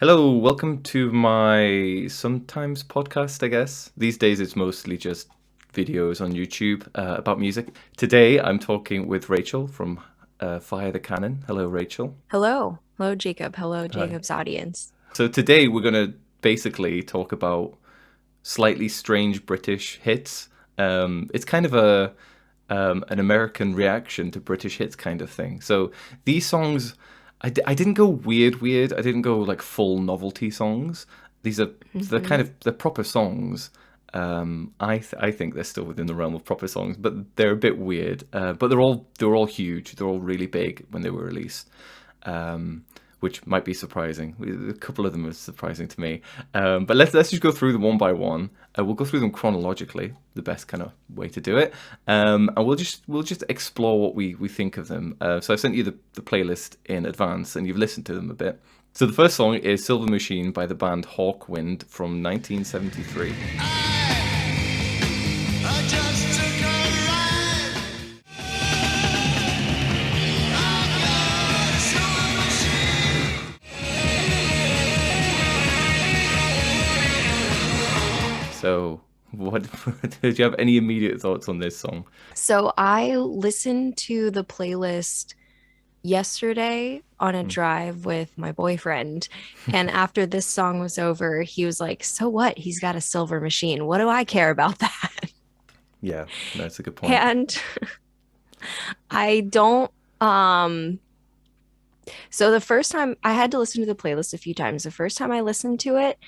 Hello, welcome to my sometimes podcast, I guess. These days it's mostly just videos on YouTube about music. Today I'm talking with Rachel from Fire the Cannon. Hello, Rachel. Hello. Hello, Jacob. Hello, Hi. Jacob's audience. So today we're going to basically talk about slightly strange British hits. It's kind of an American reaction to British hits kind of thing. So these songs, I didn't go weird. I didn't go like full novelty songs. These are Hmm. they're proper songs. I think they're still within the realm of proper songs, but they're a bit weird. But they're all huge. They're all really big when they were released. Um, which might be surprising. A couple of them are surprising to me. But let's just go through them one by one. We'll go through them chronologically, the best kind of way to do it. And we'll just explore what we think of them. So I sent you the playlist in advance, and you've listened to them a bit. So the first song is "Silver Machine" by the band Hawkwind from 1973. I just took a ride. I got a silver machine. So what did you have any immediate thoughts on this song? So I listened to the playlist yesterday on a Hmm. drive with my boyfriend. And after this song was over, he was like, "So what? He's got a silver machine. What do I care about that?" Yeah, that's a good point. And I don't, um, so the first time I had to listen to the playlist a few times. The first time I listened to it,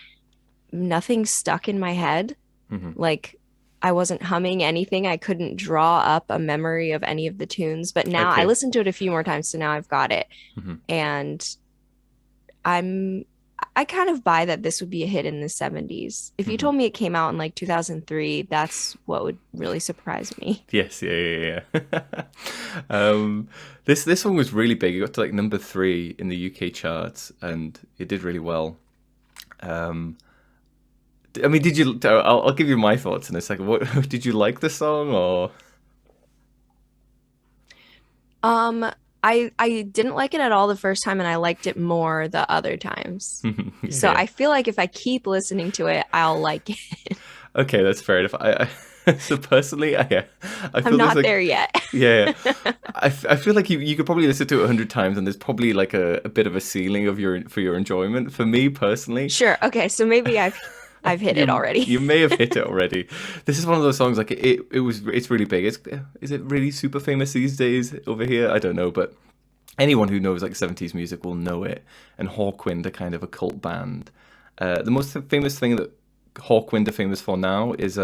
nothing stuck in my head. Hmm. Like I wasn't humming anything. I couldn't draw up a memory of any of the tunes. But now I Okay. listened to it a few more times, so now I've got it. Hmm. And I'm I kind of buy that this would be a hit in the 70s. If you Hmm. told me it came out in like 2003, that's what would really surprise me. Yes, yeah. um, this one was really big. It got to like number three in the UK charts, and it did really well. Um, I mean, did you? I'll give you my thoughts in a second. What did you like the song or? Um, I didn't like it at all the first time and I liked it more the other times. So Yeah. I feel like if I keep listening to it, I'll like it. Okay, that's fair enough. So personally, I I'm feel there's not like, there yet. yeah, I feel like you could probably listen to it 100 times, and there's probably like a bit of a ceiling of your enjoyment. For me personally, Sure. Okay, so maybe I've hit it already. you may have hit it already. This is one of those songs like it's really big. Is it really super famous these days over here? I don't know, but anyone who knows like 70s music will know it. And Hawkwind are kind of a cult band. The most famous thing that Hawkwind are famous for now is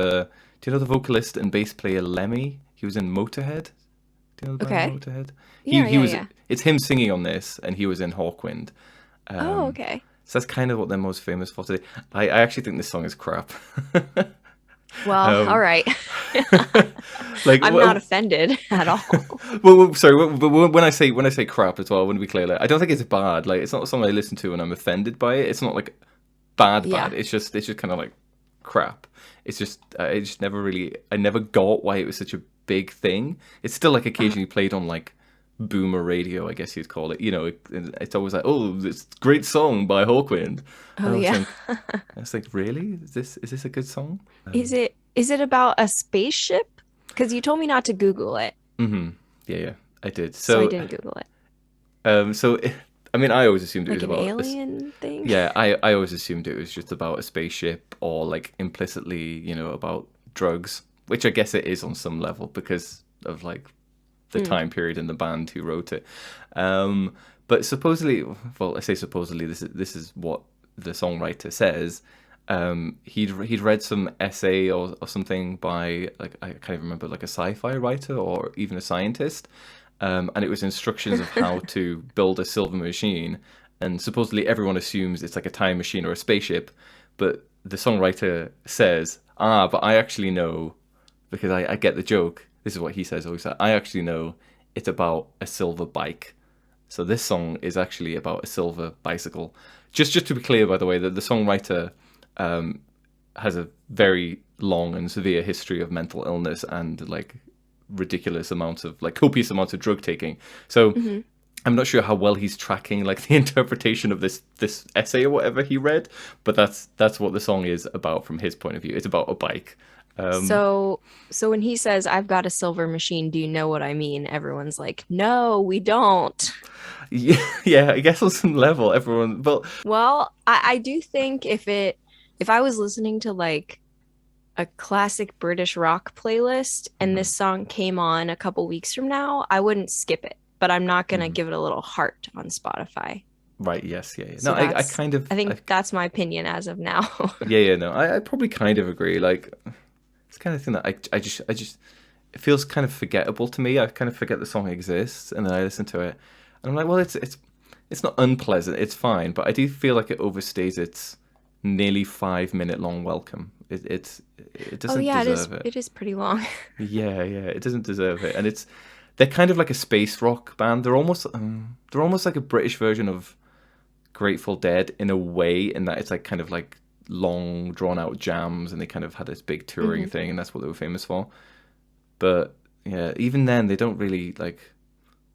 do you know the vocalist and bass player Lemmy? He was in Motorhead. Do you know the band Okay. Motorhead? He Yeah, he yeah, was yeah. it's him singing on this, and he was in Hawkwind. Oh, Um, okay. so that's kind of what they're most famous for today. I actually think this song is crap. Well, all um, right. like, I'm not offended at all. sorry, but when I say crap as well, I want to be clear. Like, I don't think it's bad. Like, it's not something I listen to and I'm offended by it. It's not like bad. Yeah. It's just kind of like crap. It's just I just never really I never got why it was such a big thing. It's still like Uh, occasionally played on like boomer radio, I guess you'd call it. It's always like, oh, this great song by Hawkwind. oh And yeah. I was like, really? Is this a good song? Is it about a spaceship? Because you told me not to Google it, Hmm. Yeah, I did. so I So, didn't Google it. so I mean, I always assumed it was Like an about this. alien thing? Yeah, I always assumed it was just about a spaceship or like implicitly, about drugs, which I guess it is on some level because of like the Mm. time period and the band who wrote it. But supposedly, well, I say supposedly, this is what the songwriter says. He'd read some essay or something by like I can't even remember, like a sci-fi writer or even a scientist, and it was instructions of how to build a silver machine. And supposedly everyone assumes it's like a time machine or a spaceship, but the songwriter says, but I actually know because I get the joke. This is what he says always. I actually know it's about a silver bike. So this song is actually about a silver bicycle. Just to be clear, by the way, that the songwriter um, has a very long and severe history of mental illness and like ridiculous amounts of like copious amounts of drug taking. So Hmm. I'm not sure how well he's tracking like the interpretation of this essay or whatever he read, but that's what the song is about from his point of view. It's about a bike. So when he says, "I've got a silver machine, do you know what I mean?" Everyone's like, "No, we don't." Yeah, yeah, I guess on some level, everyone. But Well, I do think if I was listening to like a classic British rock playlist and this song came on a couple weeks from now, I wouldn't skip it, but I'm not gonna give it a little heart on Spotify. right, yes, yeah, yeah. So No, I kind of, I think that's my opinion as of now. yeah, yeah, no, I probably kind of agree. Like, it's the kind of thing that I just, it feels kind of forgettable to me. I kind of forget the song exists, and then I listen to it, and I'm like, well, it's not unpleasant. It's fine, but I do feel like it overstays its nearly 5 minute long welcome. It Oh doesn't yeah, deserve it. it is pretty long. Yeah, yeah, it doesn't deserve it, and they're kind of like a space rock band. They're almost like a British version of Grateful Dead in a way, in that it's like kind of like long drawn out jams, and they kind of had this big touring thing, and that's what they were famous for. But yeah, even then they don't really like.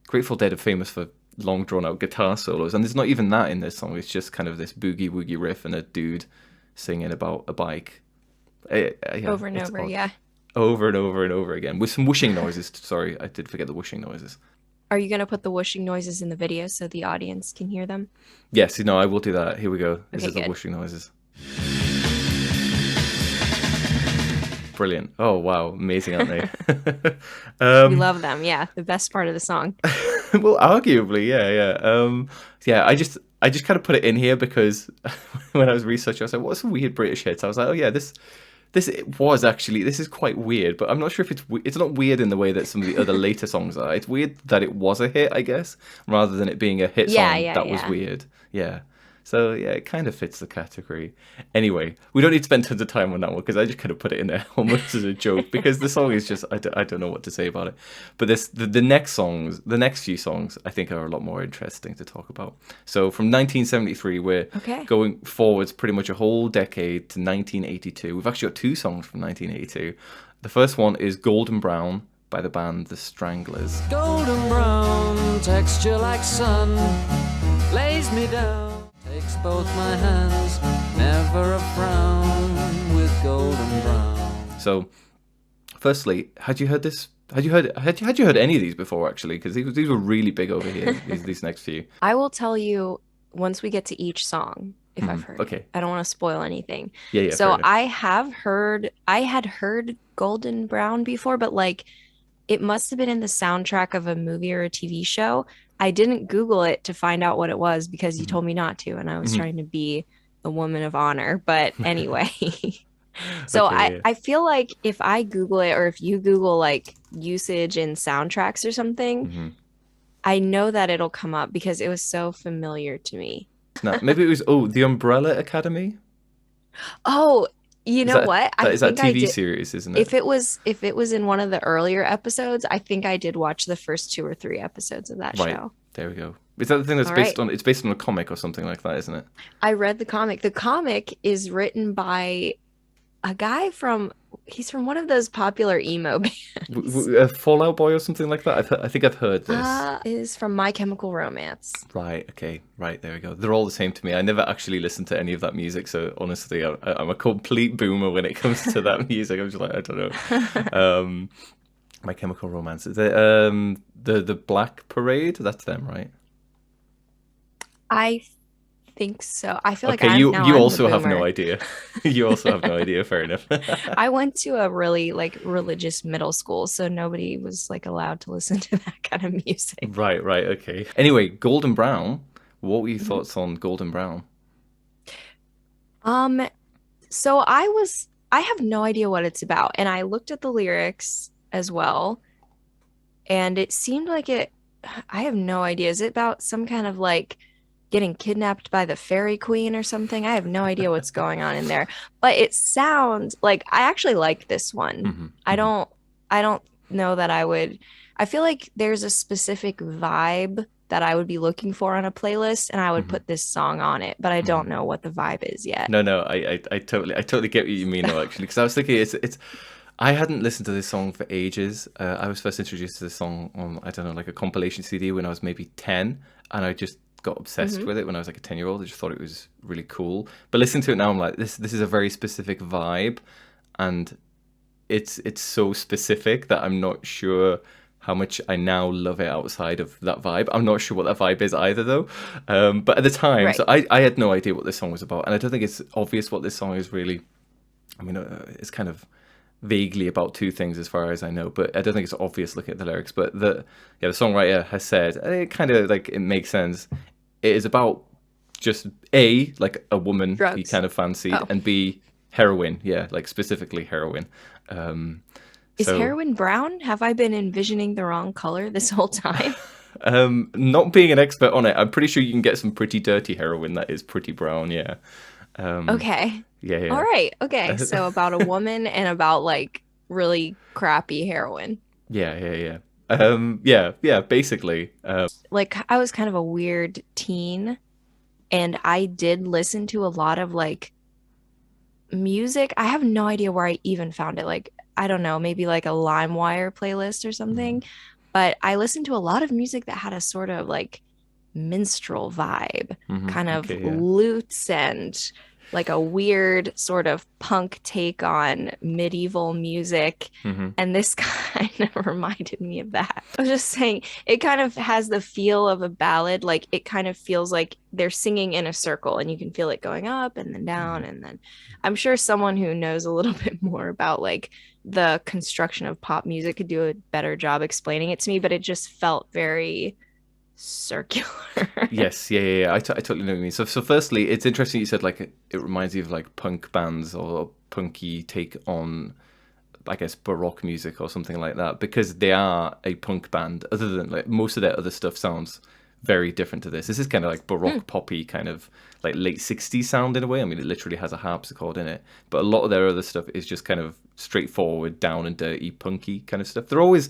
Grateful Dead are famous for long drawn out guitar solos, and there's not even that in this song. It's just kind of this boogie woogie riff and a dude singing about a bike. Yeah, Over and it's over, odd. yeah. Over and over and over again with some whooshing noises. Sorry, I did forget the whooshing noises. Are you gonna put the whooshing noises in the video so the audience can hear them? Yes, you know, I will do that. Here we go. This Okay, is the good. whooshing noises. Brilliant. Oh, wow. Amazing, aren't they? We love them, yeah. The best part of the song. Well, arguably, yeah, yeah. Yeah, I just kind of put it in here because when I was researching, I was like, what's some weird British hits? I was like, oh yeah, this is quite weird, but I'm not sure if it's not weird in the way that some of the other later songs are. It's weird that it was a hit, I guess, rather than it being a hit Yeah, song yeah, that was yeah. weird. Yeah. So yeah, it kind of fits the category. Anyway, we don't need to spend tons of time on that one because I just kind of put it in there almost as a joke because the song is just I don't know what to say about it. But the next few songs, I think are a lot more interesting to talk about. So from 1973, we're Okay. going forwards pretty much a whole decade to 1982. We've actually got two songs from 1982. The first one is Golden Brown by the band The Stranglers. Golden brown, texture like sun, lays me down, takes both my hands, never a frown with golden brown. So, firstly, had you heard this? Had you heard any of these before? Actually, because these were really big over here. these next few. I will tell you once we get to each song if I've heard. Okay. It. I don't want to spoil anything. Yeah, yeah. fair So enough. I had heard Golden Brown before, but like it must have been in the soundtrack of a movie or a TV show. I didn't Google it to find out what it was because you told me not to, and I was trying to be a woman of honor. But anyway, so Okay, yeah. I feel like if I Google it or if you Google like usage in soundtracks or something, Mm-hmm. I know that it'll come up because it was so familiar to me. No, maybe it was the Umbrella Academy. Oh, you know what? That is that I TV did. series, isn't it? If it was in one of the earlier episodes, I think I did watch the first 2 or 3 episodes of that Right. show. There we go. Is that the thing that's All based right. on? It's based on a comic or something like that, isn't it? I read the comic. The comic is written by a guy he's from one of those popular emo bands. Fallout Boy or something like that. I think I've heard this. Is from My Chemical Romance. Right. Okay. Right. There we go. They're all the same to me. I never actually listened to any of that music, so honestly, I'm a complete boomer when it comes to that music. I'm just like, I don't know. My Chemical Romance. The Black Parade. That's them, right? I think so. I feel Okay. like You I'm the also have no boomer. idea. You also have no idea. Fair enough. I went to a really like religious middle school, so nobody was like allowed to listen to that kind of music. Right. Right. Okay. Anyway, Golden Brown. What were your Mm-hmm. thoughts on Golden Brown? So I have no idea what it's about, and I looked at the lyrics as well, and it seemed like I have no idea. Is it about some kind of like getting kidnapped by the fairy queen or something? I have no idea what's going on in there, but it sounds like I actually like this one. Mhm, I don't know that I feel like there's a specific vibe that I would be looking for on a playlist, and I would put this song on it, but I don't know what the vibe is yet. No, I totally get what you mean though, actually, because I was thinking it's I hadn't listened to this song for ages. I was first introduced to this song on, I don't know, like a compilation CD when I was maybe 10, and I just got obsessed with it when I was like a 10-year-old. I just thought it was really cool. But listening to it now, I'm like, this is a very specific vibe, and it's so specific that I'm not sure how much I now love it outside of that vibe. I'm not sure what that vibe is either, though. But at the time, Right. so I had no idea what this song was about, and I don't think it's obvious what this song is really. I mean, it's kind of vaguely about two things as far as I know, but I don't think it's obvious looking at the lyrics. But the songwriter has said it kind of like it makes sense. It is about just A, like a woman he Drugs. kind of fancied, Oh. and B, heroin. Yeah, like specifically heroin. Is So- heroin brown? Have I been envisioning the wrong color this whole time? Not being an expert on it, I'm pretty sure you can get some pretty dirty heroin that is pretty brown. Yeah. Okay. Yeah. All right. Okay. So about a woman and about like really crappy heroin. Yeah. Basically. Like I was kind of a weird teen, and I did listen to a lot of like music. I have no idea where I even found it. Like, I don't know, maybe like a LimeWire playlist or something. But I listened to a lot of music that had a sort of like minstrel vibe, kind of okay, yeah. lutes and like a weird sort of punk take on medieval music. And this kind of reminded me of that. I was just saying, it kind of has the feel of a ballad. Like it kind of feels like they're singing in a circle and you can feel it going up and then down. And then I'm sure someone who knows a little bit more about like the construction of pop music could do a better job explaining it to me, but it just felt very circular. Yes, yeah. I totally know what you mean. So firstly, it's interesting you said like it reminds you of like punk bands or punky take on, I guess, baroque music or something like that, because they are a punk band. Other than like most of their other stuff sounds very different to this. This is kind of like baroque poppy, kind of like late 60s sound in a way. I mean, it literally has a harpsichord in it, but a lot of their other stuff is just kind of straightforward, down and dirty, punky kind of stuff. They were always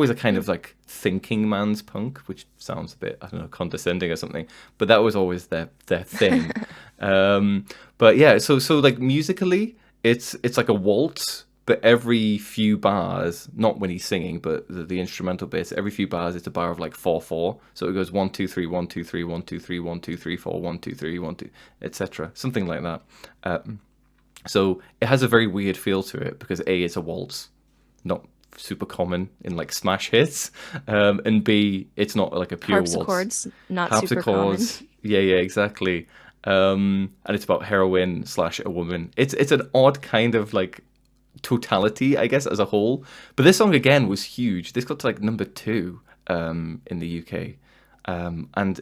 a kind of like thinking man's punk, which sounds a bit, I don't know, condescending or something, but that was always their thing. But yeah, so like musically, it's like a waltz. But every few bars, not when he's singing, but the instrumental bits, every few bars, it's a bar of like 4/4. So it goes 1 2 3 1 2 3 1 2 3 1 2 3 4 1 2 3 1 2, etc. Something like that. So it has a very weird feel to it because A, it's a waltz, not super common in like smash hits, and B, it's not like a pure waltz. Harpsichords, not super common. Yeah, exactly. And it's about heroin / a woman. It's an odd kind of like totality, I guess, as a whole. But this song again was huge. This got to like number 2 in the UK, and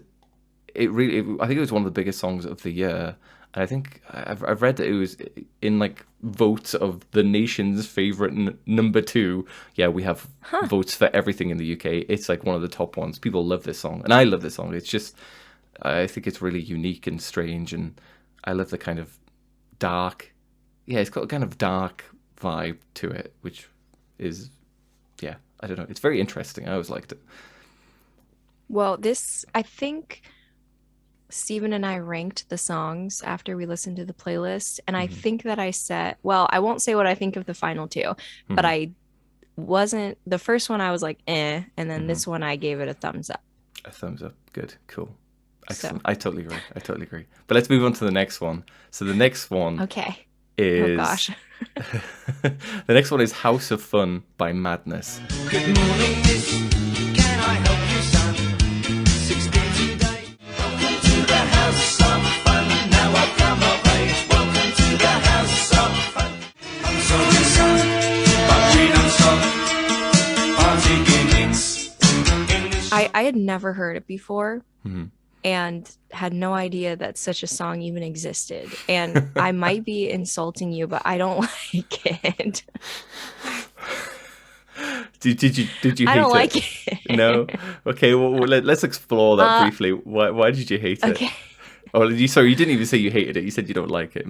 it really, I think it was one of the biggest songs of the year. And I think I've read that it was in like votes of the nation's favorite number 2. Yeah, we have votes for everything in the UK. It's like one of the top ones. People love this song, and I love this song. It's just, I think it's really unique and strange, and I love the kind of dark. Yeah, it's got a kind of dark vibe to it, which is, yeah, I don't know, it's very interesting. I always liked it. Well, I think Steven and I ranked the songs after we listened to the playlist, and I think that I said, well, I won't say what I think of the final 2, but I wasn't, the first one I was like, and then this one I gave it a thumbs up. A thumbs up. Good, cool, So. excellent. I totally agree. But let's move on to the next one. So the next one Okay. is, Oh gosh. the next one is House of Fun by Madness. Good morning, miss. Can I help you, son? 16 today. Welcome to the house of fun. Now I've come of age. Welcome to the house of fun. I'm soldier son, but we don't stop. Party gimmicks. In this I had never heard it before Mhm. and had no idea that such a song even existed. And I might be insulting you, but I don't like it. Did you hate I don't it? like it. No. Okay. Well, let's explore that briefly. Why did you hate it? Okay. Oh, you didn't even say you hated it. You said you don't like it.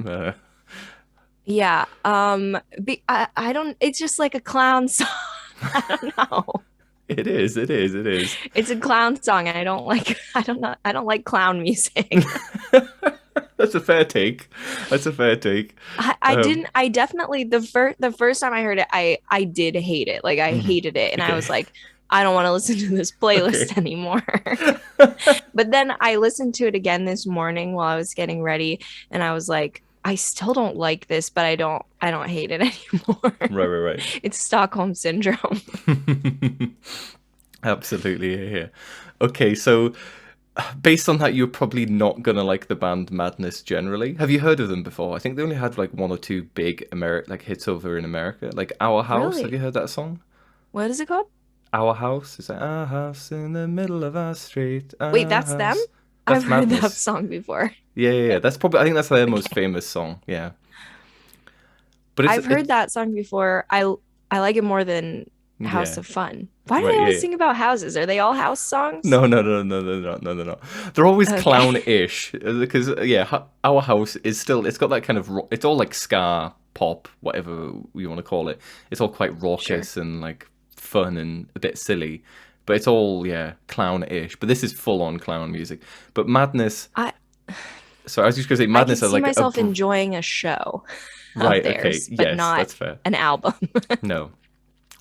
Yeah. I don't. It's just like a clown song. I don't know. It is. It's a clown song, and I don't like. I don't know. I don't like clown music. That's a fair take. That's a fair take. I didn't. I definitely the first time I heard it, I did hate it. Like I Mhm. hated it, and I Okay. was like, I don't want to listen to this playlist Okay. anymore. But then I listened to it again this morning while I was getting ready, and I was like, I still don't like this, but I don't hate it anymore. Right. It's Stockholm syndrome. Absolutely, yeah. Okay, so based on that, you're probably not gonna like the band Madness generally. Have you heard of them before? I think they only had like one or two big like hits over in America, like Our House. Have Really? you heard that song? What is it called? Our House. It's like our house in the middle of our street. Wait, Our that's them? house. I've That's heard that Madness. song before. Yeah. That's probably. I think that's their most Okay. famous song. Yeah, but I've heard it's that song before. I like it more than House yeah. of Fun. Why do Right. they always Yeah. sing about houses? Are they all house songs? No. They're always Okay. clown-ish because Our House is still. It's got that kind of. It's all like ska pop, whatever you want to call it. It's all quite Sure. raucous and like fun and a bit silly, but it's all clown-ish. But this is full-on clown music. But Madness. I So I was just gonna say I could Madness are see like myself enjoying a show of right. Okay. theirs, but Yes, not that's fair. an album. No.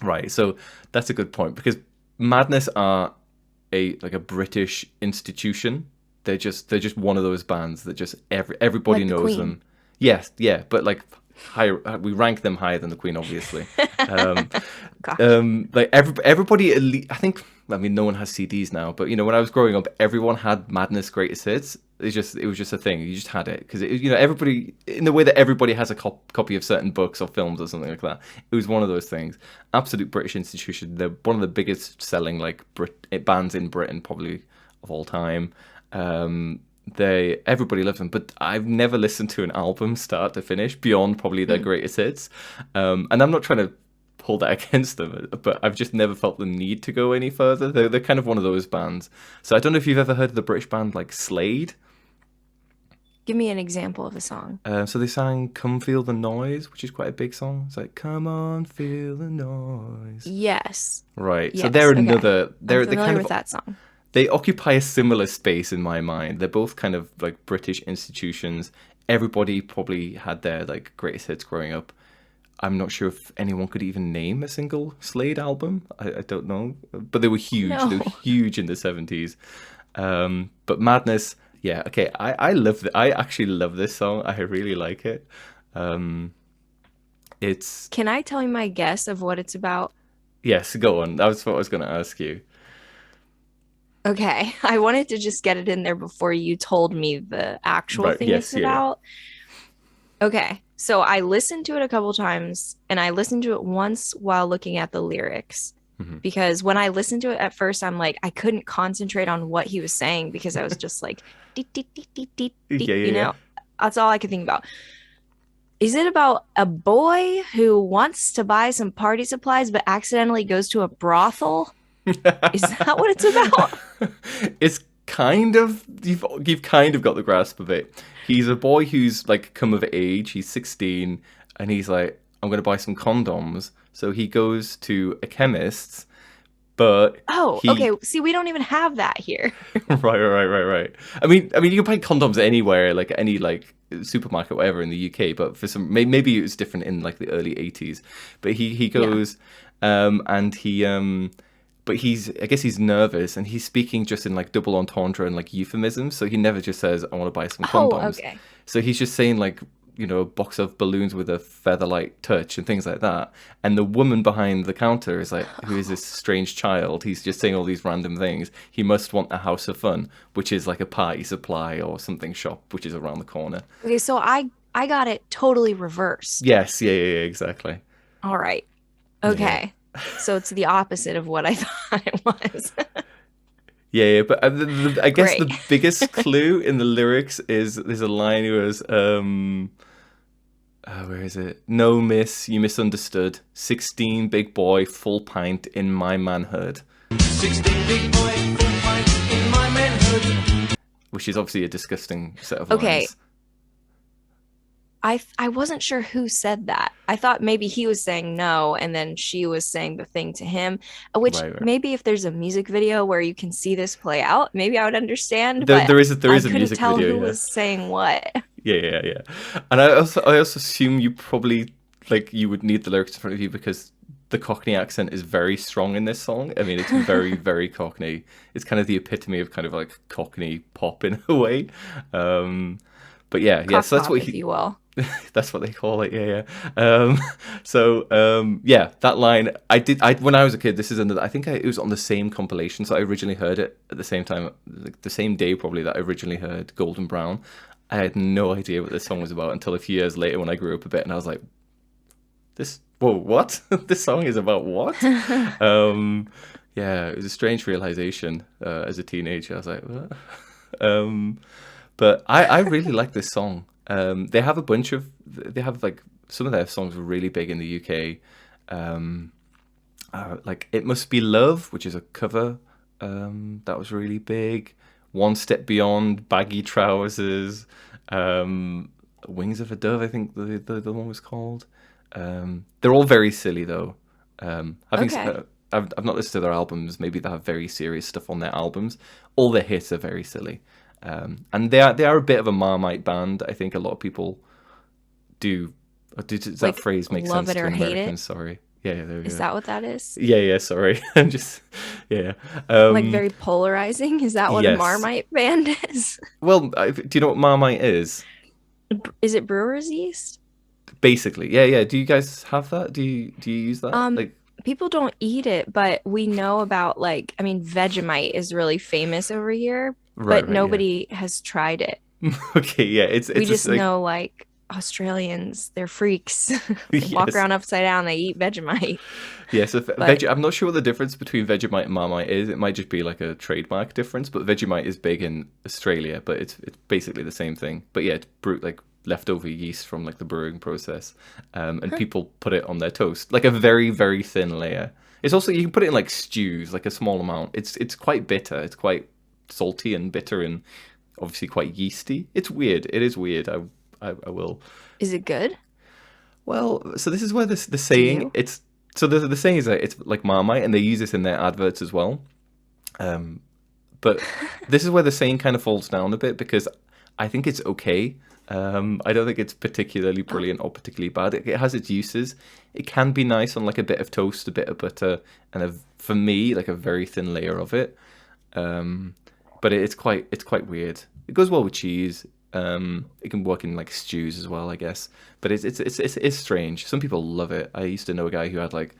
Right. So that's a good point because Madness are a British institution. They're just one of those bands that just everybody Like the knows Queen. them. Yes, yeah, but like higher, we rank them higher than the Queen, obviously. Um, Gosh. like everybody, I think. I mean, no one has CDs now, but when I was growing up, everyone had Madness Greatest Hits. It was just a thing. You just had it because everybody in the way that everybody has a copy of certain books or films or something like that. It was one of those things. Absolute British institution. They're one of the biggest selling like bands in Britain probably of all time. They everybody loves them, but I've never listened to an album start to finish beyond probably their Mm. greatest hits. And I'm not trying to hold that against them, but I've just never felt the need to go any further. They're kind of one of those bands. So I don't know if you've ever heard of the British band like Slade. Give me an example of a song. So they sang "Come Feel the Noise," which is quite a big song. It's like "Come on, feel the noise." Yes. Right. So Yes. they're Okay. another. I'm They familiar kind with of that song. they occupy a similar space in my mind. They're both kind of like British institutions. Everybody probably had their like greatest hits growing up. I'm not sure if anyone could even name a single Slade album. I don't know, but they were huge. They were No. huge in the '70s. But Madness, yeah, okay. I love. I actually love this song. I really like it. Um, it's Can I tell you my guess of what it's about? yes. Go on. That was what I was going to ask you. Okay. I wanted to just get it in there before you told me the actual Right. thing Yes. it's Yeah. about. Okay. So I listened to it a couple times and I listened to it once while looking at the lyrics Mhm. because when I listened to it at first, I'm like, I couldn't concentrate on what he was saying because I was just like, deet, deet, deet, deet, deet, deet, Yeah. Yeah. that's all I could think about. Is it about a boy who wants to buy some party supplies but accidentally goes to a brothel? Is that what it's about? It's kind of you've kind of got the grasp of it. He's a boy who's like come of age. He's 16, and he's like, I'm going to buy some condoms. So he goes to a chemist's, but Oh, he okay. See, we don't even have that here. right. I mean, you can buy condoms anywhere, like any like supermarket, whatever in the UK. But for some, maybe it was different in like the early '80s. But he goes, and he. But I guess he's nervous and he's speaking just in like double entendre and like euphemisms. So he never just says, I want to buy some Oh, condoms. okay. So he's just saying like, a box of balloons with a feather-light touch and things like that. And the woman behind the counter is like, who is this strange child? He's just saying all these random things. He must want a house of fun, which is like a party supply or something shop, which is around the corner. Okay, so I got it totally reversed. Yes, yeah, exactly. All right. Okay. So it's the opposite of what I thought it was. Yeah, but I guess Great. the biggest clue in the lyrics is there's a line who goes, where is it? No, miss, you misunderstood. 16, big boy, full pint in my manhood. 16 big boy, full pint in my manhood. Which is obviously a disgusting set of Okay. lines. I wasn't sure who said that. I thought maybe he was saying no, and then she was saying the thing to him. Which Right. maybe if there's a music video where you can see this play out, maybe I would understand. There But is a I couldn't music tell video, who yeah. was saying what. Yeah. And I also assume you probably like you would need the lyrics in front of you because the Cockney accent is very strong in this song. I mean, it's very, very Cockney. It's kind of the epitome of kind of like Cockney pop in a way. But yeah. So that's Cock what pop, if you will. that's what they call it. Yeah. Yeah, that line. I when I was a kid. This is another. I think it was on the same compilation. So I originally heard it at the same time, like the same day probably that I originally heard Golden Brown. I had no idea what this song was about until a few years later when I grew up a bit, and I was like, whoa, what? This song is about what? Yeah, it was a strange realization as a teenager. I was like, what? But I really like this song. They have like some of their songs were really big in the UK. Like It Must Be Love, which is a cover, that was really big. One Step Beyond, Baggy Trousers, Wings of a Dove, I think the one was called. They're all very silly though. Okay. I've not listened to their albums. Maybe they have very serious stuff on their albums. All their hits are very silly. And they are a bit of a Marmite band. I think a lot of people do. Does that Like, phrase make love sense it to or hate Americans? it? Sorry. Yeah, there we Is go. that what that is? Yeah. Sorry. I'm just. Yeah. Like very polarizing? Is that what a Yes. Marmite band is? Well, do you know what Marmite is? Is it brewer's yeast? Basically, yeah. Do you guys have that? Do you use that? Like, People don't eat it, but we know about like, I mean, Vegemite is really famous over here, but right, nobody has tried it. yeah. Okay, yeah. It's We just like, know like Australians, they're freaks. They walk Yes. around upside down, they eat Vegemite. Yeah, so But I'm not sure what the difference between Vegemite and Marmite is. It might just be like a trademark difference, but Vegemite is big in Australia, but it's basically the same thing. But yeah, it's like leftover yeast from like the brewing process, and people put it on their toast, like a very, very thin layer. It's also, you can put it in like stews, like a small amount. It's quite bitter. It's quite salty and bitter and obviously quite yeasty. It's weird. It is weird. I will. is it good? Well, so this is where the you? saying it's so the saying is that it's like Marmite, and they use this in their adverts as well. But this is where the saying kind of falls down a bit because I think it's okay. I don't think it's particularly brilliant or particularly bad. It has its uses. It can be nice on like a bit of toast, a bit of butter, and for me like a very thin layer of it. But it's quite weird. It goes well with cheese. It can work in like stews as well, I guess. But it's strange. Some people love it. I used to know a guy who had like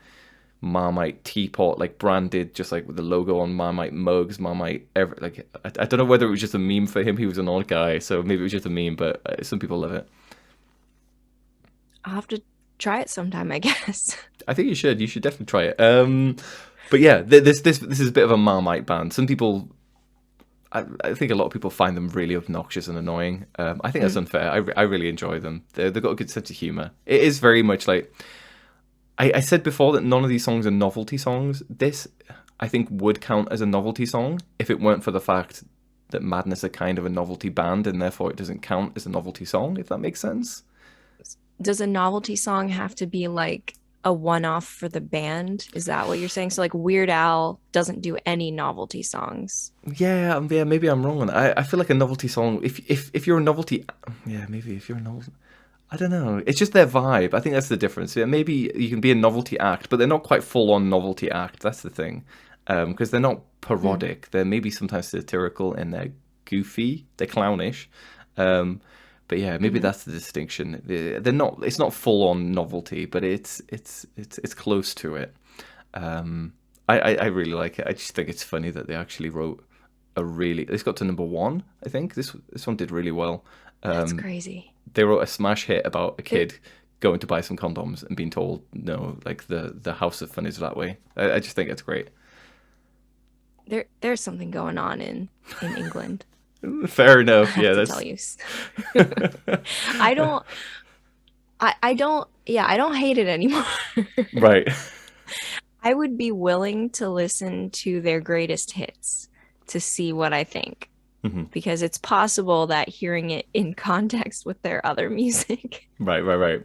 Marmite teapot, like branded, just like with the logo on Marmite mugs, Marmite. Like I don't know whether it was just a meme for him. He was an old guy, so maybe it was just a meme. But some people love it. I'll have to try it sometime, I guess. I think you should. You should definitely try it. But yeah, this is a bit of a Marmite band. Some people. I think a lot of people find them really obnoxious and annoying. I think that's unfair. I really enjoy them. They've got a good sense of humor. It is very much like I said before that none of these songs are novelty songs. This, I think, would count as a novelty song if it weren't for the fact that Madness are kind of a novelty band and therefore it doesn't count as a novelty song, if that makes sense. Does a novelty song have to be like a one-off for the band? Is that what you're saying? So like Weird Al doesn't do any novelty songs. Yeah, maybe I'm wrong on that. I feel like a novelty song, if you're a novelty, yeah, maybe if you're a novelty, I don't know. It's just their vibe. I think that's the difference. Yeah, maybe you can be a novelty act, but they're not quite full-on novelty act. That's the thing. Because they're not parodic. They're maybe sometimes satirical and they're goofy. They're clownish. But yeah, maybe that's the distinction. They're not. It's not full-on novelty, but it's close to it. I really like it. I just think it's funny that they actually wrote It's got to number 1. I think this one did really well. That's crazy. They wrote a smash hit about a kid going to buy some condoms and being told no, like the house of fun is that way. I just think it's great. There's something going on in England. Fair enough. I Yeah, have to that's tell you. I don't hate it anymore. right. I would be willing to listen to their greatest hits to see what I think. Because it's possible that hearing it in context with their other music. Right.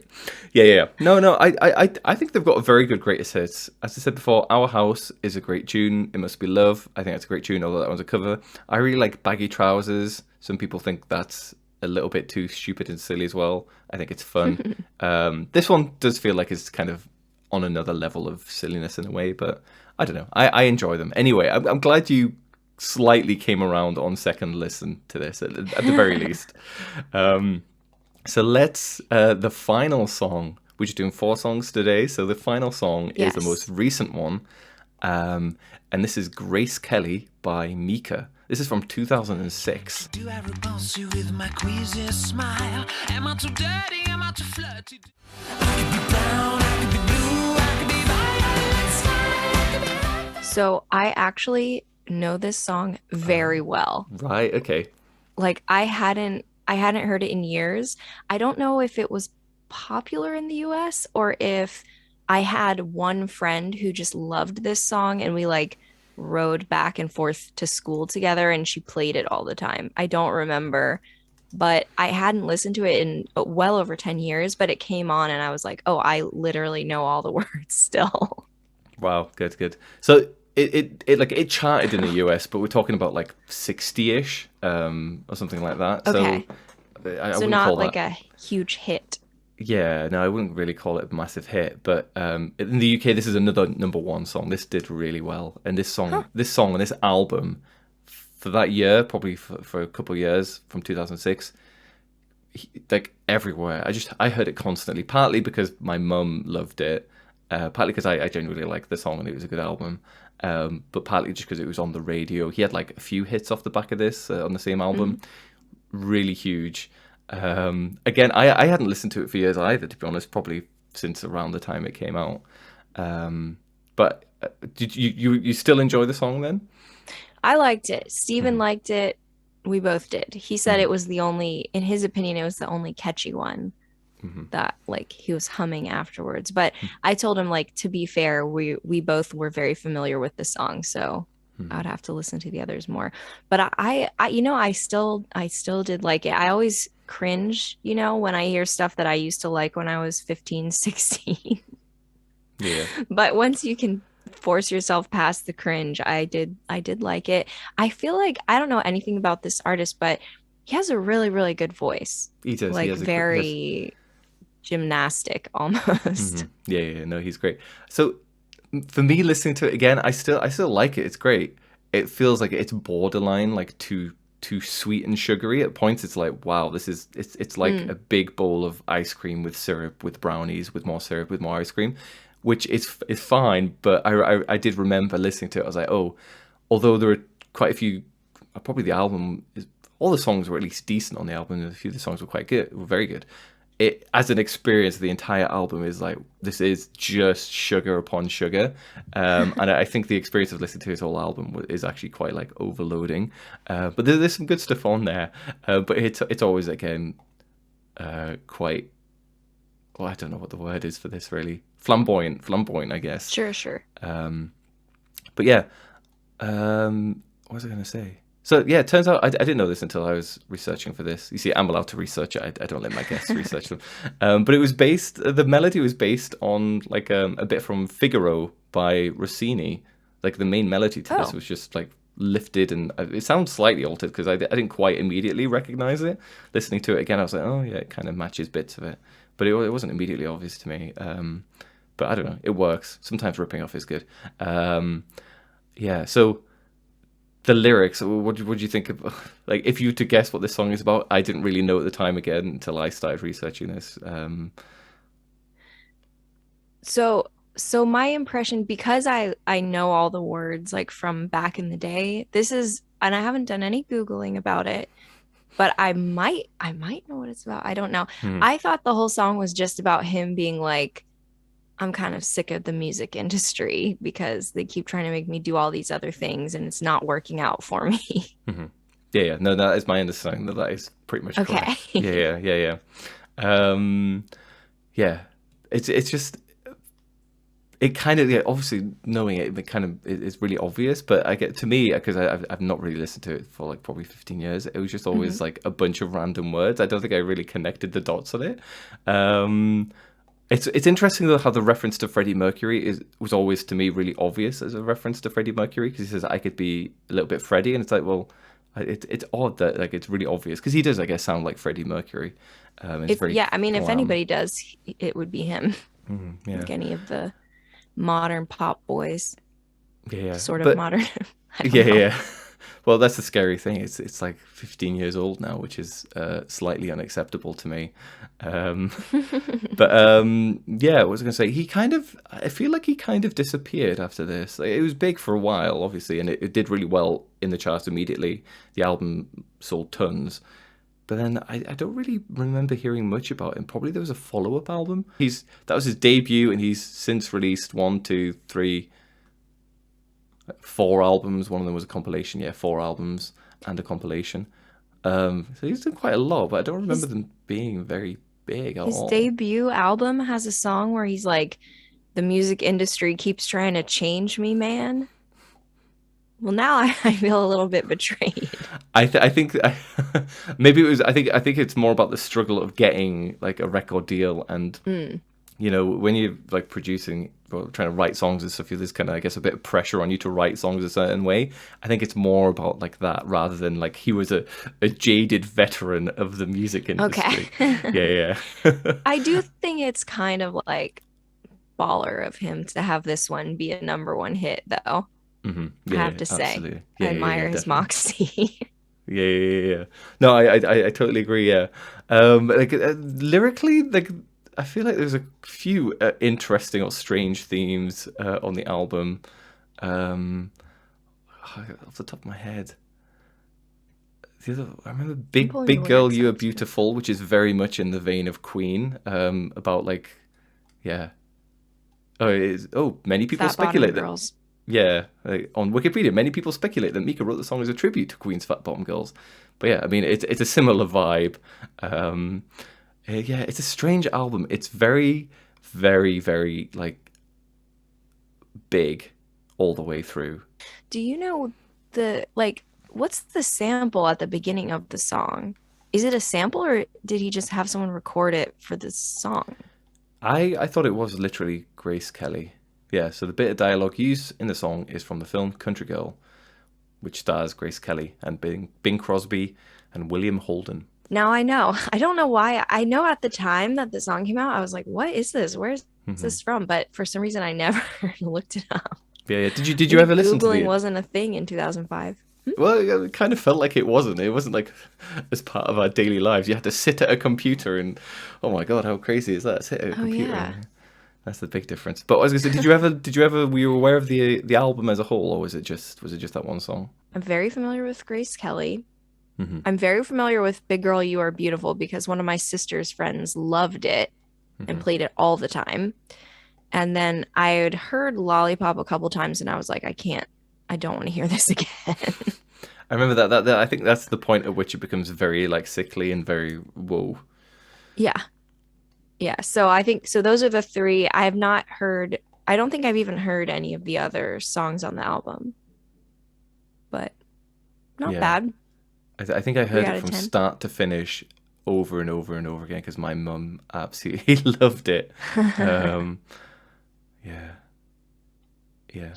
Yeah. No. I think they've got a very good greatest hits. As I said before, Our House is a great tune. It Must Be Love. I think that's a great tune, although that one's a cover. I really like Baggy Trousers. Some people think that's a little bit too stupid and silly as well. I think it's fun. This one does feel like it's kind of on another level of silliness in a way, but I don't know. I enjoy them. Anyway, I'm glad you slightly came around on second listen to this, at the very least. So let's, the final song, we're just doing 4 songs today, so the final song is the Yes. most recent one, and this is Grace Kelly by Mika. This is from 2006. Do I repulse you with my queasy smile? Am I too dirty? Am I too flirty? I could be brown, I could be blue, I could be violet sky, I could be... So I actually know this song very well. Right, okay. Like I hadn't heard it in years. I don't know if it was popular in the US or if I had one friend who just loved this song and we like rode back and forth to school together and she played it all the time. I don't remember, but I hadn't listened to it in well over 10 years, but it came on and I was like, oh, I literally know all the words still. Wow, good. So it charted in the US, but we're talking about like 60-ish, or something like that. Okay. So I So wouldn't not call like that. a huge hit. Yeah, no, I wouldn't really call it a massive hit, but in the UK, this is another number 1 song. This did really well, and this song and this album for that year, probably for a couple of years from 2006, like everywhere. I heard it constantly, partly because my mum loved it, partly because I genuinely liked the song and it was a good album, but partly just because it was on the radio. He had like a few hits off the back of this on the same album, really huge. Again, I hadn't listened to it for years either, to be honest, probably since around the time it came out. But did you still enjoy the song then? I liked it. Steven liked it. We both did. He said it was the only, in his opinion, it was the only catchy one that like he was humming afterwards. But I told him like, to be fair, we both were very familiar with the song, so I would have to listen to the others more. But I I still did like it. I always cringe, when I hear stuff that I used to like when I was 15, 16. Yeah. But once you can force yourself past the cringe, I did like it. I feel like I don't know anything about this artist, but he has a really, really good voice. He does. Like he has very gymnastic almost. Yeah, no, he's great. So for me, listening to it again, I still like it. It's great. It feels like it's borderline, like too sweet and sugary at points. It's like, wow, it's like a big bowl of ice cream with syrup, with brownies, with more syrup, with more ice cream, which is fine. But I did remember listening to it. I was like, oh, although there are quite a few, probably the album is, all the songs were at least decent on the album, and a few of the songs were quite good, were very good. It, as an experience, the entire album is like, this is just sugar upon sugar, and I think the experience of listening to his whole album is actually quite like overloading. But there's some good stuff on there, but it's always again quite, well, I don't know what the word is for this really, flamboyant, I guess. Sure. But yeah, what was I going to say? So yeah, it turns out I didn't know this until I was researching for this. You see, I'm allowed to research it. I don't let my guests research them. But it was the melody was based on like a bit from Figaro by Rossini. Like the main melody to this was just like lifted, and it sounds slightly altered because I didn't quite immediately recognize it. Listening to it again, I was like, oh yeah, it kind of matches bits of it, but it wasn't immediately obvious to me. But I don't know, it works. Sometimes ripping off is good. Yeah, so. The lyrics, what do you think of, like, if you were to guess what this song is about? I didn't really know at the time again until I started researching this. So my impression, because I know all the words like from back in the day, this is, and I haven't done any Googling about it, but I might know what it's about. I don't know. I thought the whole song was just about him being like, I'm kind of sick of the music industry because they keep trying to make me do all these other things and it's not working out for me. Yeah. No, that is my understanding. That is pretty much correct. Yeah. Yeah. It's just, it kind of, yeah, obviously knowing it kind of is really obvious, but I get, to me, because I've not really listened to it for like probably 15 years, it was just always like a bunch of random words. I don't think I really connected the dots on it. It's interesting though how the reference to Freddie Mercury was always to me really obvious as a reference to Freddie Mercury, because he says I could be a little bit Freddie, and it's like, well, It's odd that like it's really obvious because he does, I guess, sound like Freddie Mercury. It's very I mean, if glam. anybody does, it would be him. Yeah, Like any of the modern pop boys, yeah. sort of But modern. I don't yeah, know. yeah. Well, that's the scary thing. It's like 15 years old now, which is slightly unacceptable to me. But yeah, what was I going to say? I feel like he kind of disappeared after this. Like, it was big for a while, obviously, and it did really well in the charts immediately. The album sold tons. But then I don't really remember hearing much about him. Probably there was a follow-up album. That was his debut, and he's since released 4 albums. One of them was a compilation. Yeah, 4 albums and a compilation. So he's done quite a lot, but I don't remember them being very big at His all. debut album has a song where he's like, "The music industry keeps trying to change me, man." Well, now I feel a little bit betrayed. I think maybe it was. I think it's more about the struggle of getting like a record deal, and when you're like producing or trying to write songs and stuff, there's kind of, I guess, a bit of pressure on you to write songs a certain way. I think it's more about like that rather than like he was a jaded veteran of the music industry. Okay. Yeah. I do think it's kind of like baller of him to have this one be a number 1 hit, though. Mm-hmm. I have to say, absolutely. I admire his definitely. moxie. Yeah. No, I totally agree. Yeah, like lyrically, like I feel like there's a few interesting or strange themes on the album. Off the top of my head, I remember "Big pulling Big the Girl, lyrics You Are up, too. Beautiful," which is very much in the vein of Queen. About like, yeah. Many people Fat bottom speculate that. girls. Yeah, on Wikipedia, many people speculate that Mika wrote the song as a tribute to Queen's Fat Bottom Girls. But yeah, I mean, it's a similar vibe. Yeah, it's a strange album. It's very, very, very like big all the way through. Do you know what's the sample at the beginning of the song? Is it a sample or did he just have someone record it for this song? I thought it was literally Grace Kelly. Yeah, so the bit of dialogue used in the song is from the film Country Girl, which stars Grace Kelly and Bing Crosby and William Holden. Now I know. I don't know why. I know at the time that the song came out, I was like, what is this? Where's this from? But for some reason I never looked it up. Yeah. Did you ever listen to Googling the? wasn't a thing in 2005. Well, it kind of felt like it wasn't. It wasn't like as part of our daily lives. You had to sit at a computer and, oh my God, how crazy is that? Sit at a computer. Yeah. That's the big difference. But I was gonna say, did you ever were you aware of the album as a whole, or was it just that one song? I'm very familiar with Grace Kelly. Mm-hmm. I'm very familiar with Big Girl, You Are Beautiful because one of my sister's friends loved it and played it all the time. And then I had heard Lollipop a couple times and I was like, I don't want to hear this again. I remember that I think that's the point at which it becomes very like sickly and very whoa. Yeah. So I think those are the 3. I have not heard, I don't think I've even heard any of the other songs on the album. But not bad. I think I heard 3 out it of from 10. start to finish over and over and over again because my mum absolutely loved it. Yeah.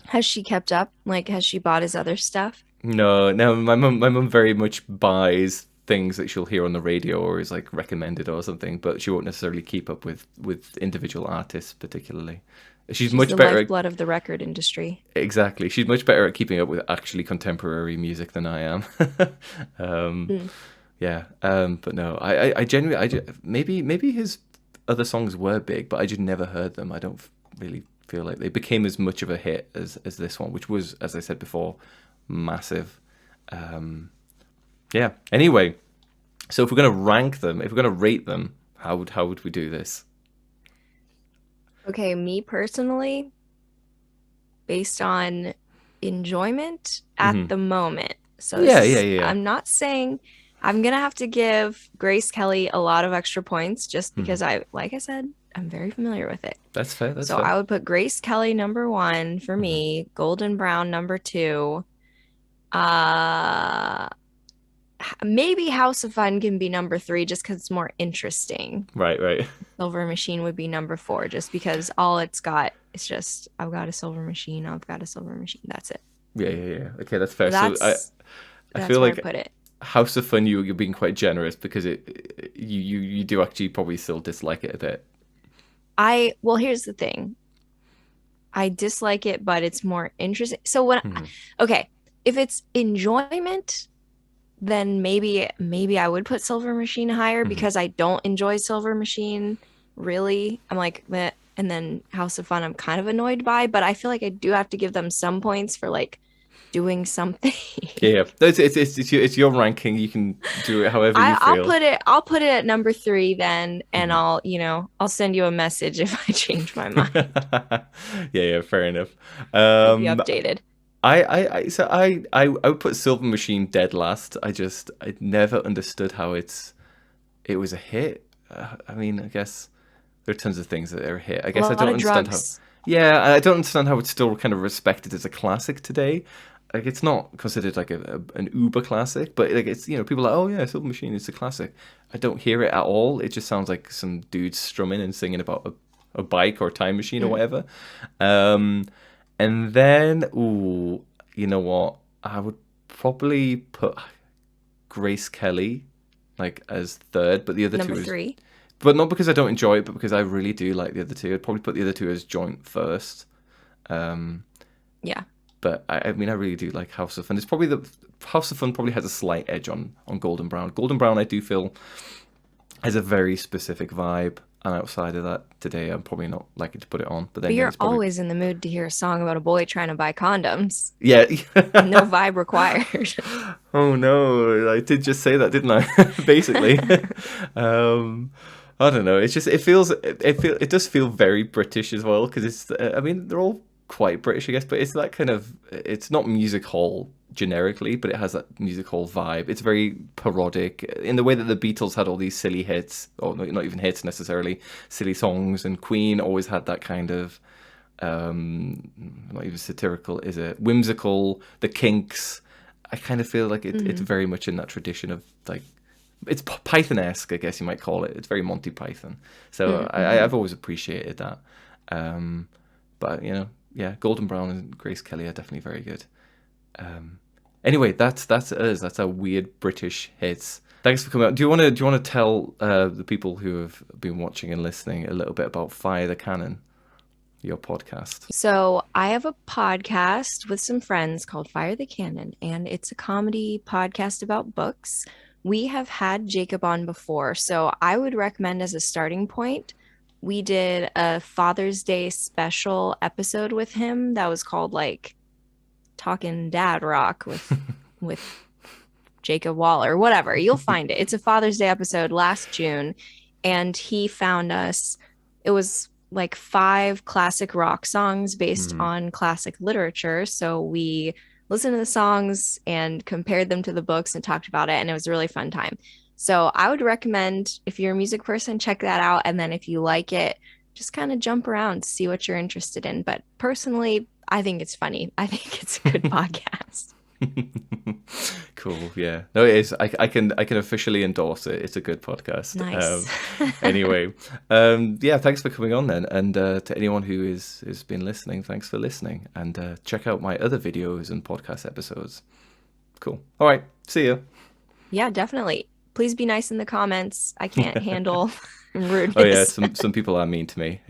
Has she kept up? Like, has she bought his other stuff? No, my mum very much buys things that she'll hear on the radio or is like recommended or something, but she won't necessarily keep up with individual artists particularly. She's much the better lifeblood of the record industry. Exactly. She's much better at keeping up with actually contemporary music than I am. Yeah. But no, I genuinely, maybe his other songs were big, but I just never heard them. I don't really feel like they became as much of a hit as this one, which was, as I said before, massive. Yeah. Anyway, so if we're going to rank them, if we're going to rate them, how would we do this? Okay, me personally, based on enjoyment at the moment. So Yeah. I'm not saying I'm gonna have to give Grace Kelly a lot of extra points just because like I said, I'm very familiar with it. That's fair. So I would put Grace Kelly number 1 for me, Golden Brown number 2. Maybe House of Fun can be number 3 just because it's more interesting. Right. Silver Machine would be number 4 just because all it's got is just I've got a silver machine. That's it. Yeah. Okay, that's fair. That's I That's feel where like I put it. House of Fun, you're being quite generous because you do actually probably still dislike it a bit. Well, here's the thing. I dislike it, but it's more interesting. So okay, if it's enjoyment, then maybe I would put Silver Machine higher because I don't enjoy Silver Machine really. I'm like, meh. And then House of Fun, I'm kind of annoyed by, but I feel like I do have to give them some points for like doing something. Yeah, it's your ranking. You can do it however you I'll feel. I'll put it at number 3 then, and I'll send you a message if I change my mind. Yeah, fair enough. Keep you updated. I would put Silver Machine dead last. I never understood how it was a hit. I mean, I guess there are tons of things that are a hit. I guess I don't understand how. Yeah, I don't understand how it's still kind of respected as a classic today. Like, it's not considered like an uber classic, but like, it's, people are like, oh yeah, Silver Machine is a classic. I don't hear it at all. It just sounds like some dudes strumming and singing about a bike or a time machine or whatever. And then, you know what? I would probably put Grace Kelly like as third, but the other Number two is 3. but not because I don't enjoy it, but because I really do like the other two. I'd probably put the other two as joint first. Yeah. But I mean, I really do like House of Fun. It's probably House of Fun probably has a slight edge on Golden Brown. Golden Brown, I do feel, has a very specific vibe, and outside of that, today I'm probably not likely to put it on. But then But you're it's probably... always in the mood to hear a song about a boy trying to buy condoms. Yeah. No vibe required. Oh no, I did just say that, didn't I? Basically. I don't know. It's just it does feel very British as well, because it's I mean, they're all quite British, I guess, but it's that kind of, it's not music hall generically, but it has that music hall vibe. It's very parodic in the way that the Beatles had all these silly hits, or not even hits necessarily, silly songs, and Queen always had that kind of not even satirical, is it, whimsical, the Kinks. I kind of feel like it's very much in that tradition of like, it's Python-esque, I guess you might call it. It's very Monty Python. So I've always appreciated that. But yeah, Golden Brown and Grace Kelly are definitely very good. Anyway, that's us. That's our weird British hits. Thanks for coming out. Do you want to tell the people who have been watching and listening a little bit about Fire the Cannon, your podcast? So I have a podcast with some friends called Fire the Cannon, and it's a comedy podcast about books. We have had Jacob on before, so I would recommend as a starting point, we did a Father's Day special episode with him that was called like Talking Dad Rock with Jacob Waller, whatever. You'll find it. It's a Father's Day episode last June, and he found us. It was like 5 classic rock songs based on classic literature. So we listened to the songs and compared them to the books and talked about it, and it was a really fun time. So I would recommend, if you're a music person, check that out. And then if you like it, just kind of jump around, see what you're interested in. But personally, I think it's funny. I think it's a good podcast. Cool. Yeah. No, it is. I can officially endorse it. It's a good podcast. Nice. Anyway, yeah. Thanks for coming on then, and to anyone who has been listening, thanks for listening, and check out my other videos and podcast episodes. Cool. All right. See you. Yeah, definitely. Please be nice in the comments. I can't handle rudeness. Oh yeah, some people are mean to me.